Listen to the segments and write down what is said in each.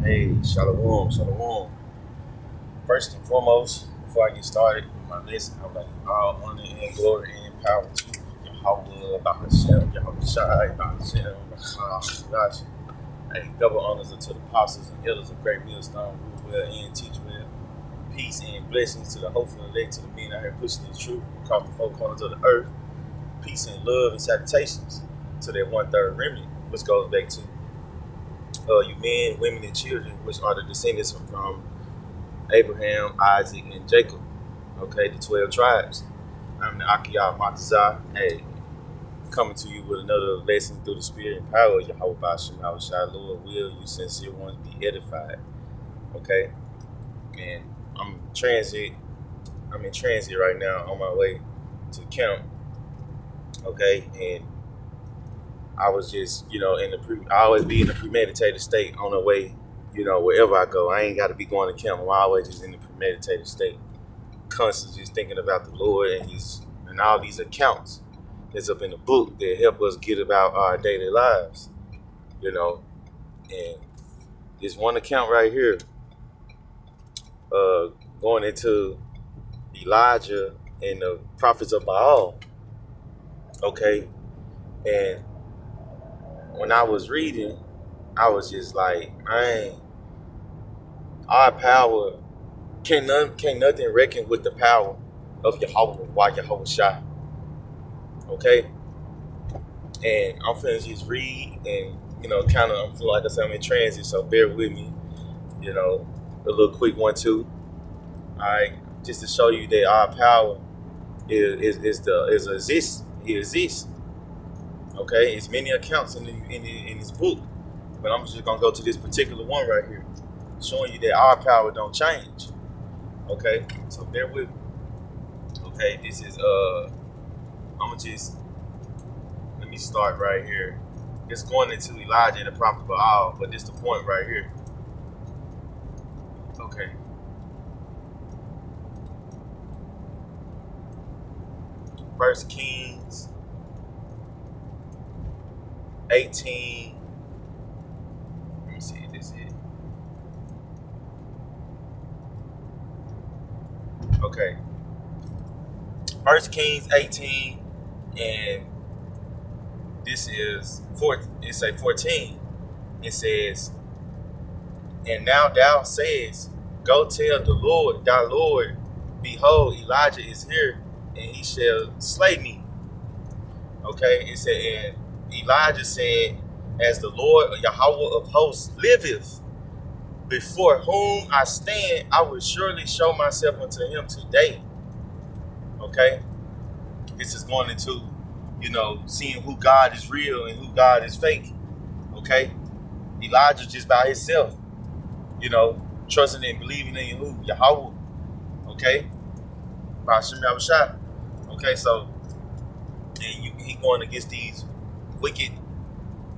Hey, shalom, shalom. First and foremost, before I get started with my lesson, I'm like, all honor and glory and power to Yahweh, Bahashem, Yahweh Shai, Bahashem, Gosh. Hey, double honors unto the apostles and elders of great millstone, rule well and teach well. Peace and blessings to the hopeful elect, to the men out here pushing the truth across the four corners of the earth. Peace and love and salutations to that 1/3 remnant, which goes back to you men, women, and children, which are the descendants from Abraham, Isaac, and Jacob. Okay, the 12 tribes. I'm the Akiyah Matazah. Hey, coming to you with another lesson through the spirit and power of Yahweh Bashem, Yahweh Shai, Lord, will you sincere ones be edified? Okay, and I'm in transit right now on my way to camp. Okay, and I was just, I always be in a premeditated state on the way, wherever I go. I ain't got to be going to camp. I'm always just in a premeditated state, constantly just thinking about the Lord and all these accounts that's up in the book that help us get about our daily lives, And this one account right here, going into Elijah and the prophets of Baal, okay, and when I was reading, I was just like, man, our power can't nothing reckon with the power of Yahweh Shai. Okay? And I'm finna just read and, kind of, I feel like I said, I'm in transit, so bear with me. A little quick 1, 2. Alright, just to show you that our power exists. It exists. Okay, it's many accounts in this book, but I'm just gonna go to this particular one right here, showing you that our power don't change. Okay, so bear with me. Okay, this is let me start right here. It's going into Elijah and the prophet Baal, but this is the point right here. Okay. First Kings 18. Let me see, this is it. Okay. First Kings 18, and this is 14. It says, and now thou sayest, go tell the Lord, thy Lord, behold, Elijah is here, and he shall slay me. Okay, it said, and Elijah said, as the Lord Yahweh of hosts liveth, before whom I stand, I will surely show myself unto him today. Okay? This is going into, seeing who God is real and who God is fake. Okay? Elijah just by himself, trusting and believing in who? Yahweh. Okay? Bashem Yahweh Shai. Okay, so, and he going against these wicked,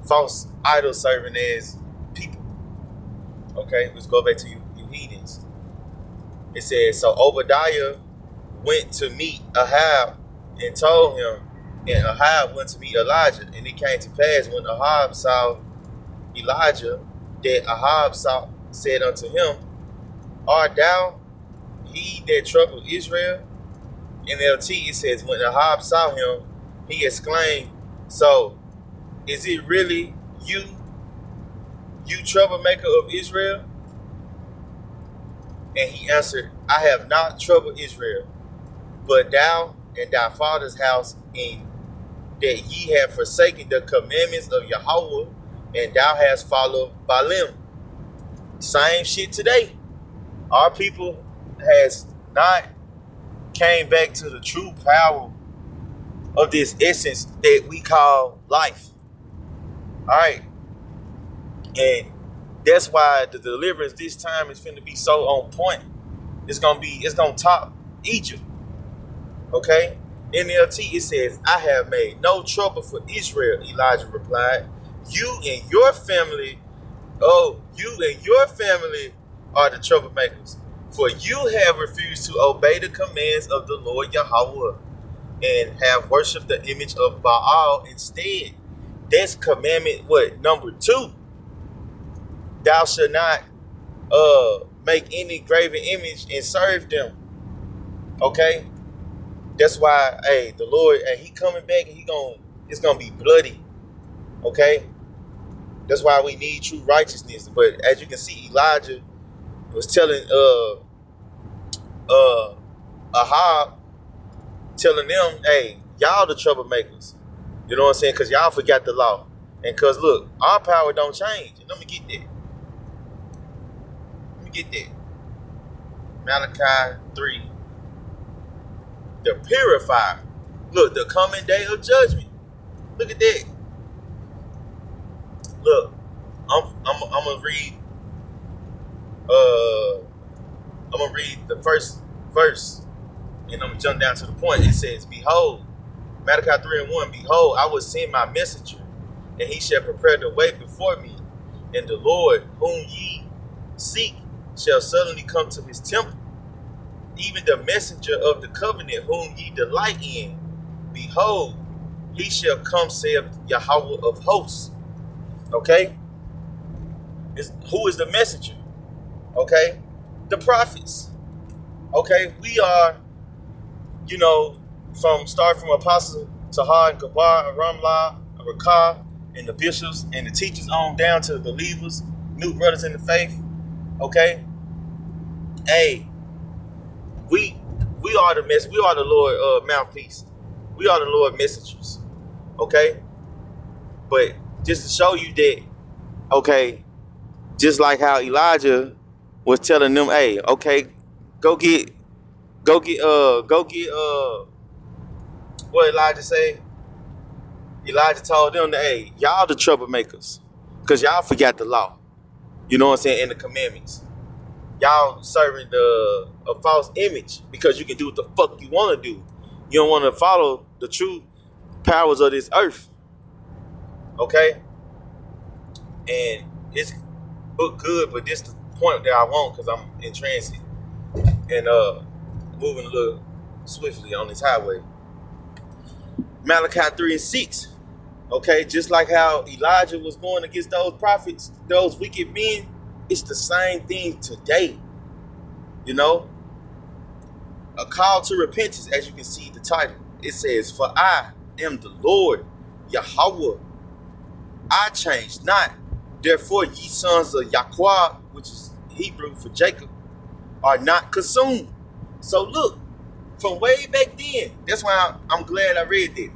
false, idol serving as people. Okay, let's go back to you heathens. It says, so Obadiah went to meet Ahab and told him, and Ahab went to meet Elijah. And it came to pass when Ahab saw Elijah, that Ahab said unto him, art thou he that troubled Israel? NLT, it says, when Ahab saw him, he exclaimed, so is it really you troublemaker of Israel? And he answered, I have not troubled Israel, but thou and thy father's house, in that ye have forsaken the commandments of Yahweh, and thou hast followed Baalim. Same shit today. Our people has not came back to the true power of this essence that we call life. Alright. And that's why the deliverance this time is finna be so on point. It's gonna top Egypt. Okay? NLT, it says, I have made no trouble for Israel, Elijah replied. You and your family are the troublemakers. For you have refused to obey the commands of the Lord Yahweh and have worshipped the image of Baal instead. That's commandment, number 2? Thou shalt not make any graven image and serve them. Okay? That's why, hey, the Lord, hey, he coming back and it's gonna be bloody. Okay? That's why we need true righteousness. But as you can see, Elijah was telling Ahab, telling them, hey, y'all the troublemakers. You know what I'm saying? Because y'all forgot the law. And because, look, our power don't change. And let me get that. Malachi 3. The purifier. Look, the coming day of judgment. Look at that. Look, I'm gonna read the first verse, and I'm gonna jump down to the point. It says, behold, Malachi 3:1, behold, I will send my messenger, and he shall prepare the way before me, and the Lord whom ye seek shall suddenly come to his temple, even the messenger of the covenant whom ye delight in. Behold, he shall come, saith Yahweh of hosts. Okay? Who is the messenger? Okay? The prophets. Okay? We are, starting from Apostle Tahar and Gabar and Ramlah and Rakah and the bishops and the teachers on down to the believers, new brothers in the faith. Okay? Hey, we are the Lord mouthpiece. We are the Lord messengers. Okay? But just to show you that, okay, just like how Elijah was telling them, hey, okay, go get what Elijah say? Elijah told them that, hey, y'all the troublemakers, because y'all forgot the law. You know what I'm saying? And the commandments. Y'all serving a false image because you can do what the fuck you want to do. You don't want to follow the true powers of this earth. Okay? And it's look good, but this is the point that I want because I'm in transit and moving a little swiftly on this highway. Malachi 3:6. Okay, just like how Elijah was going against those prophets, those wicked men, it's the same thing today. You know? A call to repentance, as you can see the title. It says, for I am the Lord, Yahweh. I change not. Therefore, ye sons of Yahweh, which is Hebrew for Jacob, are not consumed. So look, from way back then, that's why I'm glad I read this.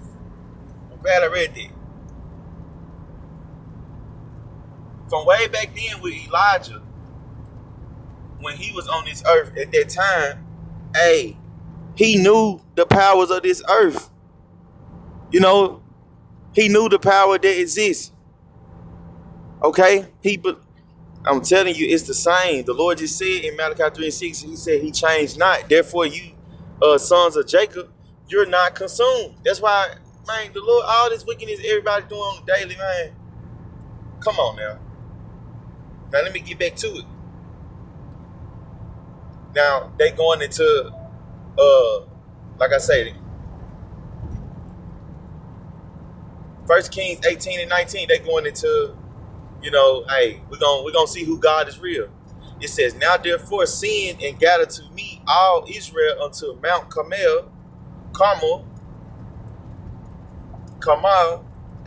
From way back then with Elijah, when he was on this earth at that time, hey, he knew the powers of this earth. You know, he knew the power that exists. Okay? I'm telling you, it's the same. The Lord just said in Malachi 3:6, he said he changed not. Therefore, you sons of Jacob, you're not consumed. That's why, man, the Lord, all this wickedness everybody doing on the daily, man. Come on now. Now let me get back to it. Now they going into like I said, 1 Kings 18 and 19, they going into, hey, we're gonna see who God is real. It says, now therefore send and gather to me all Israel unto Mount Carmel,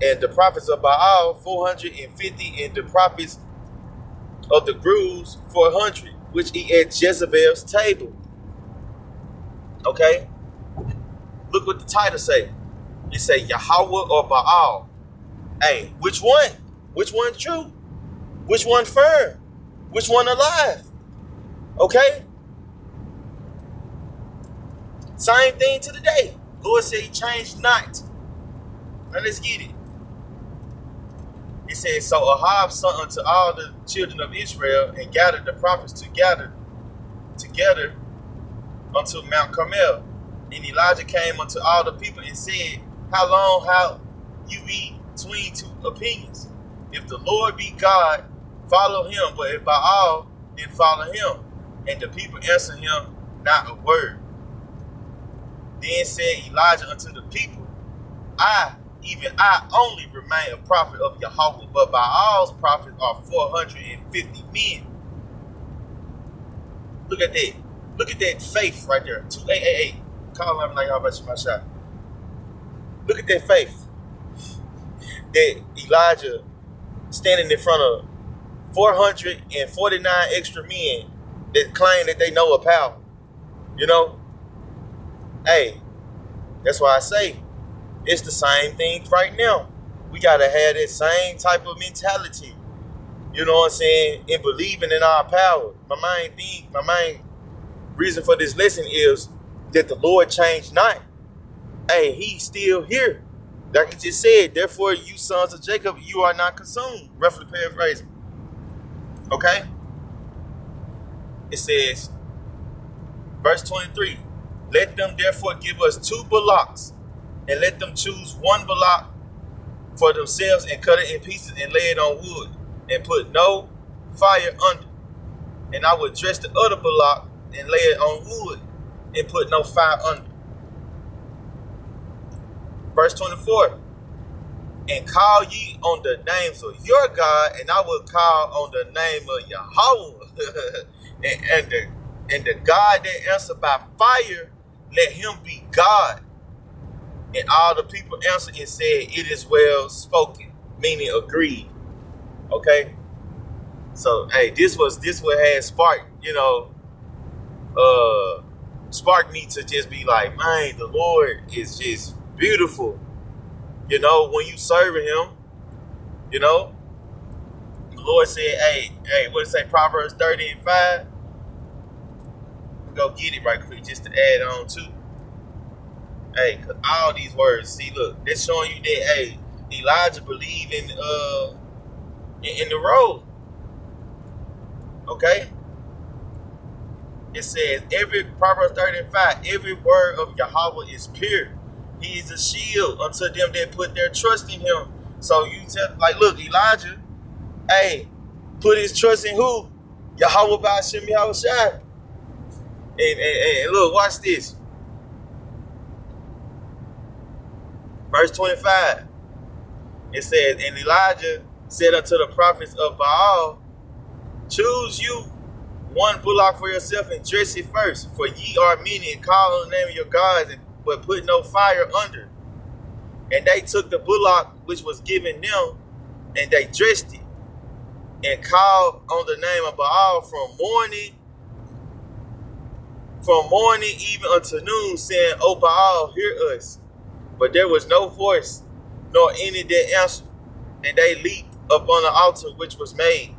and the prophets of Baal 450, and the prophets of the groves 400, which eat at Jezebel's table. Okay? Look what the title say. It say Yahweh or Baal. Hey, which one? Which one true? Which one firm? Which one alive? Okay? Same thing to the day. Lord said he changed not. Now let's get it. It says, so Ahab sent unto all the children of Israel and gathered the prophets together unto Mount Carmel. And Elijah came unto all the people and said, how long you be between two opinions? If the Lord be God, follow him, but if Baal, then follow him. And the people answered him not a word. Then said Elijah unto the people, even I only remain a prophet of Yahweh, but Baal's prophets are 450 men. Look at that. Look at that faith right there. 2888. Call him like how much my shot. Look at that faith. That Elijah standing in front of 449 extra men that claim that they know a power. You know? Hey, that's why I say it's the same thing right now. We gotta have that same type of mentality. You know what I'm saying? In believing in our power. My main reason for this lesson is that the Lord changed not. Hey, he's still here. Like he just said, therefore you sons of Jacob, you are not consumed. Roughly paraphrasing. Okay? It says, verse 23, let them therefore give us 2 bullocks, and let them choose 1 bullock for themselves, and cut it in pieces and lay it on wood, and put no fire under. And I would dress the other bullock and lay it on wood, and put no fire under. Verse 24, and call ye on the names of your God, and I will call on the name of Yahweh. and the God that answered by fire, let him be God. And all the people answered and said, it is well spoken, meaning agreed. Okay? So, hey, this what had sparked, sparked me to just be like, man, the Lord is just beautiful. When you serving him, the Lord said, hey, what did it say, Proverbs 30:5? Go get it right quick just to add on to. Hey, cause all these words, see, look, they're showing you that, hey, Elijah believed in the road. Okay? It says, Proverbs 30:5, every word of Yahweh is pure. He is a shield unto them that put their trust in him. So you tell, like, look, Elijah, hey, put his trust in who? Yahweh Ba'ashem Yahushua. And look, watch this. Verse 25. It says, and Elijah said unto the prophets of Baal, choose you 1 bullock for yourself and dress it first, for ye are many, and call on the name of your gods, but put no fire under. And they took the bullock which was given them, and they dressed it, and called on the name of Baal from morning even unto noon, saying, O Baal, hear us. But there was no voice, nor any that answered. And they leaped upon the altar which was made.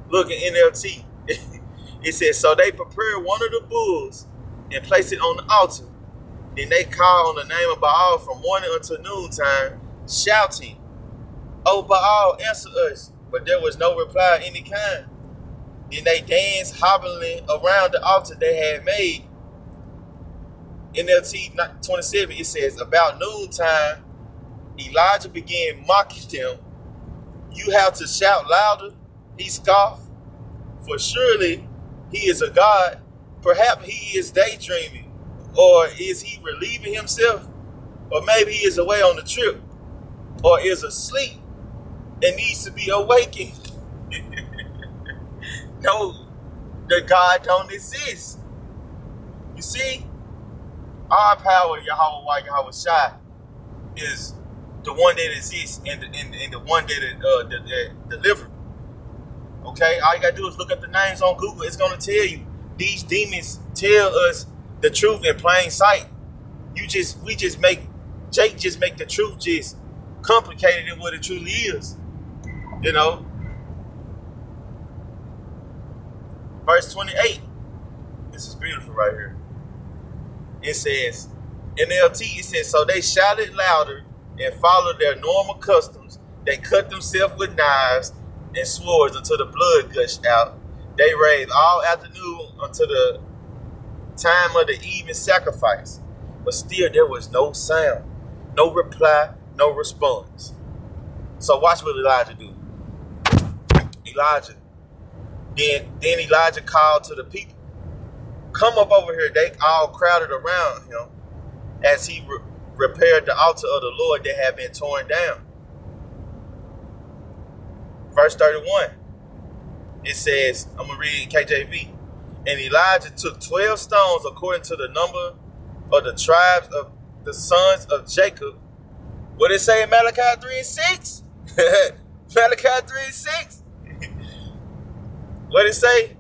Look at NLT. It says, so they prepared one of the bulls and placed it on the altar. Then they called on the name of Baal from morning until noontime, shouting, O Baal, answer us. But there was no reply of any kind. Then they danced, hobbling around the altar they had made. NLT 27, it says, about noontime, Elijah began mocking them. You have to shout louder, he scoffed. For surely he is a god. Perhaps he is daydreaming. Or is he relieving himself? Or maybe he is away on the trip. Or is asleep and needs to be awakened. No, the God don't exist. You see, our power, Yahweh Shai, is the one that exists and the one that delivers. Okay, all you gotta do is look up the names on Google. It's gonna tell you. These demons tell us the truth in plain sight. Jake just make the truth just complicated than what it truly is. Verse 28. This is beautiful right here. It says, NLT, it says, so they shouted louder and followed their normal customs. They cut themselves with knives and swords until the blood gushed out. They raved all afternoon until the time of the even sacrifice. But still there was no sound, no reply, no response. So watch what Elijah do. Then Elijah called to the people, come up over here. They all crowded around him as he repaired the altar of the Lord that had been torn down. Verse 31, it says, I'm going to read KJV. And Elijah took 12 stones according to the number of the tribes of the sons of Jacob. What did it say in Malachi 3:6? Malachi 3:6. What did it say?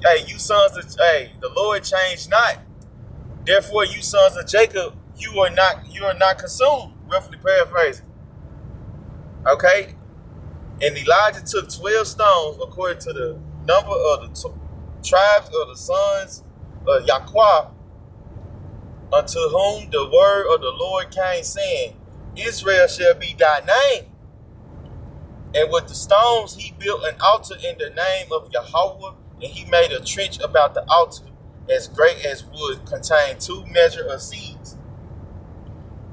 Hey, you sons of the Lord changed not. Therefore, you sons of Jacob, you are not consumed. Roughly paraphrasing. Okay? And Elijah took 12 stones according to the number of the tribes of the sons of Yahweh, unto whom the word of the Lord came, saying, Israel shall be thy name. And with the stones he built an altar in the name of Yahweh, and he made a trench about the altar as great as would contain 2 measures of seeds.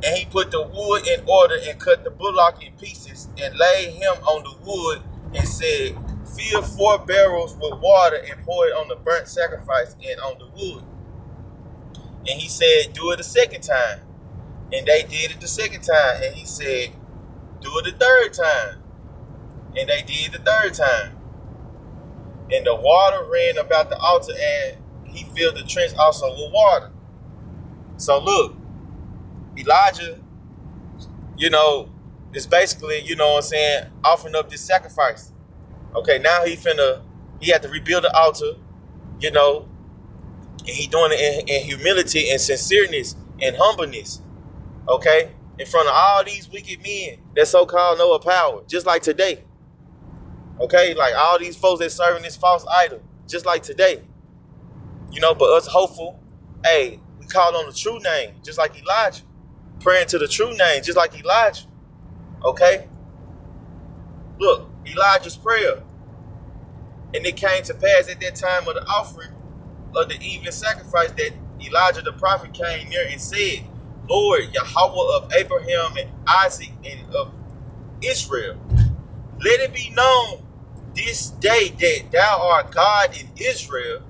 And he put the wood in order and cut the bullock in pieces and laid him on the wood and said, fill 4 barrels with water and pour it on the burnt sacrifice and on the wood. And he said, do it a second time. And they did it the second time. And he said, do it the third time. And they did the third time. And the water ran about the altar, and he filled the trench also with water. So look, Elijah, is basically, offering up this sacrifice. Okay, now he had to rebuild the altar, and he doing it in humility and sincereness and humbleness. Okay, in front of all these wicked men that so-called know of power, just like today. Okay, like all these folks that serving this false idol, just like today. But us hopeful, we call on the true name, just like Elijah. Praying to the true name, just like Elijah. Okay? Look, Elijah's prayer. And it came to pass at that time of the offering of the evening sacrifice that Elijah the prophet came near and said, Lord, Yahweh of Abraham and Isaac and of Israel, let it be known this day that thou art God in Israel,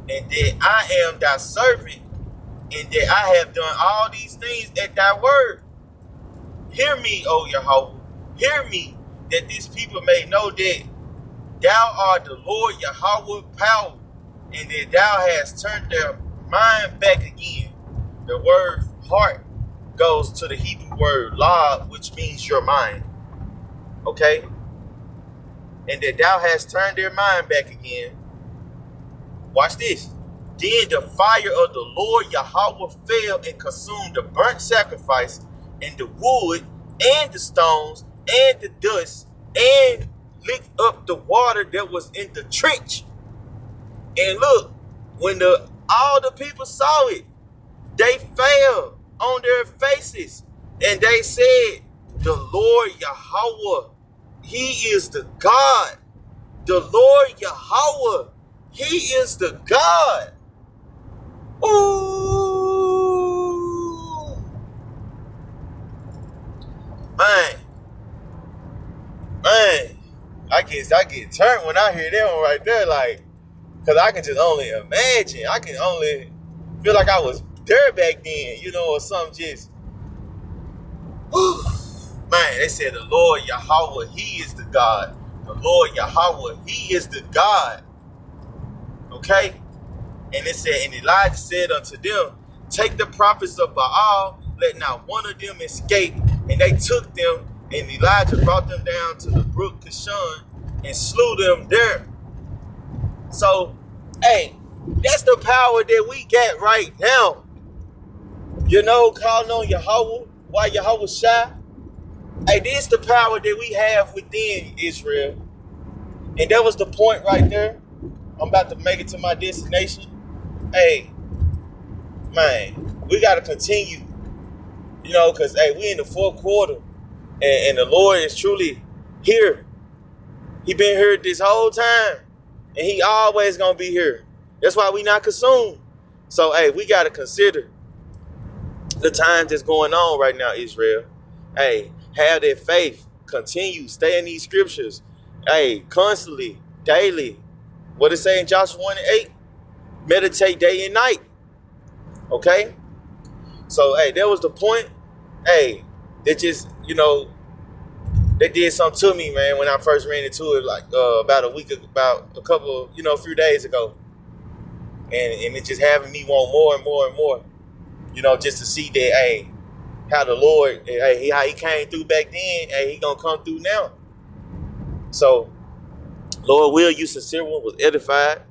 and that I am thy servant, and that I have done all these things at thy word. Hear me, O Yahweh, hear me, that these people may know that thou art the Lord Yahweh power, and that thou hast turned their mind back again. The word heart goes to the Hebrew word la, which means your mind. Okay? And that thou hast turned their mind back again. Watch this. Then the fire of the Lord Yahweh fell and consumed the burnt sacrifice and the wood and the stones and the dust and licked up the water that was in the trench. And look, when all the people saw it, they fell on their faces and they said, the Lord Yahweh, he is the God. The Lord Yahweh, he is the God. Ooh. Man. I get turned when I hear that one right there, like, because I can just only imagine. I can only feel like I was there back then, or something just. Whew. Man, they said the Lord Yahweh, he is the God. The Lord Yahweh, he is the God. Okay? And it said, and Elijah said unto them, take the prophets of Baal, let not one of them escape. And they took them, and Elijah brought them down to the brook Kishon and slew them there. So, that's the power that we get right now. Calling on Yahweh, why Yahweh shy. This is the power that we have within Israel. And that was the point right there. I'm about to make it to my destination. Man, we got to continue. Because, we in the 4th quarter. And the Lord is truly here. He been here this whole time. And he always going to be here. That's why we not consumed. So, we got to consider the times that's going on right now, Israel. Have that faith. Continue. Stay in these scriptures. Constantly, daily. What it say in Joshua 1:8? Meditate day and night. Okay? So, that was the point. They just, they did something to me, man, when I first ran into it, like, about a few days ago. And it just having me want more and more and more, just to see that, hey, how the Lord, hey, how he came through back then, hey, he gonna come through now. So, Lord will, you sincere one was edified.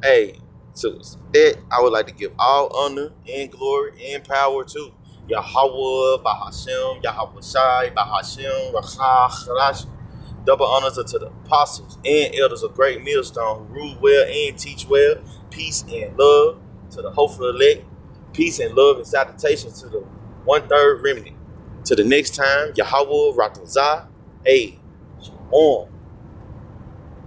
Hey, so that I would like to give all honor and glory and power to Yahweh, Bahashem, Yahweh Shai, Bahashem, Rachash. Double honors unto the apostles and elders of Great Millstone who rule well and teach well. Peace and love to the hopeful elect. Peace and love and salutations to the 1/3 remnant. To the next time, Yahweh Ratazah. Hey, Shalom.